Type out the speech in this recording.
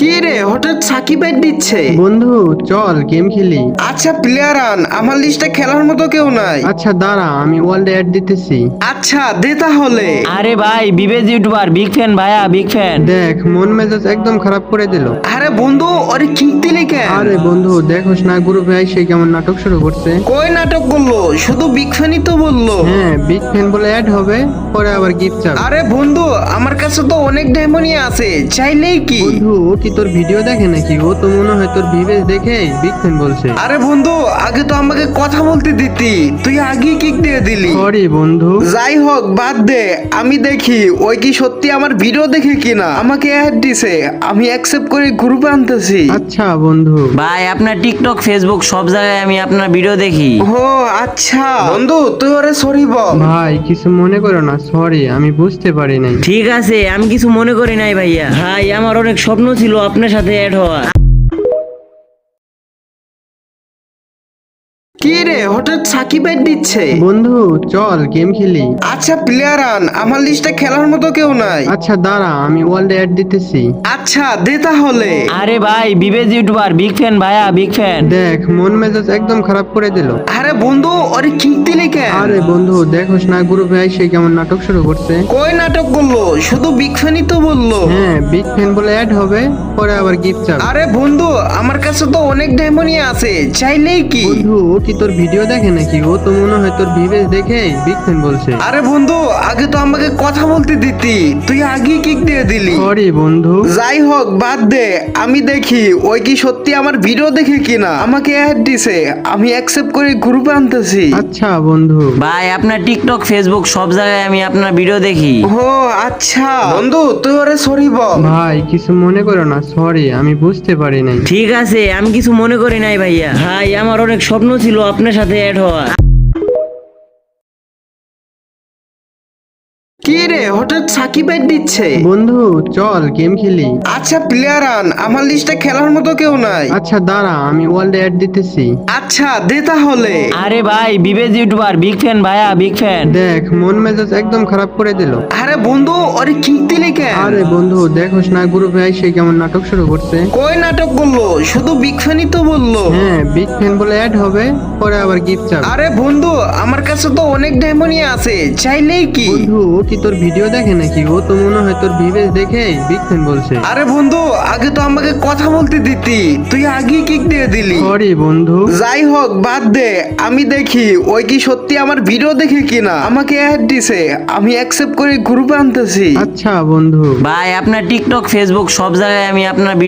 কি রে হঠাৎ সাকিব অ্যাড দিচ্ছে? বন্ধু চল গেম খেলি। আচ্ছা প্লেয়ার আন, আমার লিস্টে খেলার মতো কেউ নাই। আচ্ছা দাঁড়া, আমি ওয়ার্ল্ডে অ্যাড দিতেছি। আচ্ছা দে তাহলে। আরে ভাই বিবেজ ইউটিউবার, বিগ ফ্যান ভাইয়া, বিগ ফ্যান। দেখ মন মেজাজ একদম খারাপ করে দিল। আরে বন্ধু ওরে কিক দিলি কেন? আরে বন্ধু দেখোস না গ্রুপে সে কেমন নাটক শুরু করছে। কই নাটক করলো? শুধু বিগ ফ্যানই তো বললো। হ্যাঁ বিগ ফ্যান বলে অ্যাড হবে, পরে আবার গিফট চাবে। আরে বন্ধু আমার কাছে তো অনেক ডায়মন্ডই আছে, চাইলেই কি? বন্ধু ও কি তোর ভিডিও দেখে নাকি? ও তো মনে হয় তোর ভিভেজ দেখে বিগ ফ্যান বলছে। আরে বন্ধু আগে তো আমাকে কথা বলতে দিতি, তুই আগেই কিক দিয়ে দিলি। সরি বন্ধু। যাই হোক বাদ দে, আমি দেখি ওই কি সত্যি আমার ভিডিও দেখে কিনা। আমাকে অ্যাড দিছে, আমি অ্যাকসেপ্ট করে গ্রুপে আনতেছি। আচ্ছা বন্ধু। ভাই আপনার টিকটক, ফেসবুক সব জায়গায় আমি আপনার ভিডিও দেখি। ও আচ্ছা বন্ধু তুই ওরে সরি বল। ভাই কিছু মনে করো না, সরি আমি বুঝতে পারি নাই। ঠিক আছে, আমি কিছু মনে করি নাই ভাইয়া। ভাই আমার অনেক স্বপ্ন ছিল আপনার সাথে অ্যাড হওয়া। কি রে হঠাৎ সাকিব অ্যাড দিচ্ছে? বন্ধু চল গেম খেলি। আচ্ছা প্লেয়ার আন, আমার লিস্টে খেলার মতো কেউ নাই। আচ্ছা দাঁড়া, আমি ওয়ার্ল্ডে অ্যাড দিতেছি। আচ্ছা দে তাহলে। আরে ভাই বিবেজ ইউটিউবার, বিগ ফ্যান ভাইয়া, বিগ ফ্যান। দেখ মন মেজাজ একদম খারাপ করে দিল। আরে বন্ধু ওরে কিক দিলি কেন? আরে বন্ধু দেখোস না গ্রুপে সে কেমন নাটক শুরু করছে। কই নাটক করলো? শুধু বিগ ফ্যানই তো বললো। হ্যাঁ বিগ ফ্যান বলে অ্যাড হবে, পরে আবার গিফট চাবে। আরে বন্ধু আমার কাছে তো অনেক ডায়মন্ডই আছে, চাইলেই কি? বন্ধু ও কি তোর ভিডিও দেখে নাকি? ও তো মনে হয় তোর ভিভেজ দেখে বিগ ফ্যান বলছে। আরে বন্ধু আগে তো আমাকে কথা বলতে দিতি, তুই আগেই কিক দিয়ে দিলি। সরি বন্ধু। যাই হোক বাদ দে, আমি দেখি ওই কি সত্যি আমার ভিডিও দেখে কিনা। আমাকে অ্যাড দিছে, আমি অ্যাকসেপ্ট করে গ্রুপে আনতেছি। আচ্ছা বন্ধু। ভাই আপনার টিকটক, ফেসবুক সব জায়গায় আমি আপনার ভিডিও দেখি। ও আচ্ছা বন্ধু তুই ওরে সরি বল। ভাই কিছু মনে করো না, সরি আমি বুঝতে পারি নাই। ঠিক আছে, আমি কিছু মনে করি নাই ভাইয়া। ভাই আমার অনেক স্বপ্ন ছিল আপনার সাথে অ্যাড হওয়া। কি রে হঠাৎ সাকিব অ্যাড দিচ্ছে? বন্ধু চল গেম খেলি। আচ্ছা প্লেয়ার আন, আমার লিস্টে খেলার মতো কেউ নাই। আচ্ছা দাঁড়া, আমি ওয়ার্ল্ডে অ্যাড দিতেছি। আচ্ছা দে তাহলে। আরে ভাই বিবেজ ইউটিউবার, বিগ ফ্যান ভাইয়া, বিগ ফ্যান। দেখ মন মেজাজ একদম খারাপ করে দিল। আরে বন্ধু ওরে কিক দিলি কেন? আরে বন্ধু দেখোস না গ্রুপে সে কেমন নাটক শুরু করছে। কই নাটক করলো? শুধু বিগ ফ্যানই তো বললো। হ্যাঁ বিগ ফ্যান বলে অ্যাড হবে, পরে আবার গিফট চাবে। আরে বন্ধু আমার কাছে তো অনেক ডায়মন্ডই আছে, চাইলেই কি? বন্ধু ও কি তোর ভিডিও দেখে নাকি? ও তো মনে হয় তোর ভিভেজ দেখে বিগ ফ্যান বলছে। আরে বন্ধু আগে তো আমাকে কথা বলতে দিতি, তুই আগেই কিক দিয়ে দিলি। সরি বন্ধু। যাই হোক বাদ দে, আমি দেখি ওই কি সত্যি আমার ভিডিও দেখে কিনা। আমাকে অ্যাড দিছে, আমি অ্যাকসেপ্ট করে গ্রুপে আনতেছি। আচ্ছা বন্ধু। ভাই আপনার টিকটক, ফেসবুক সব জায়গায় আমি আপনার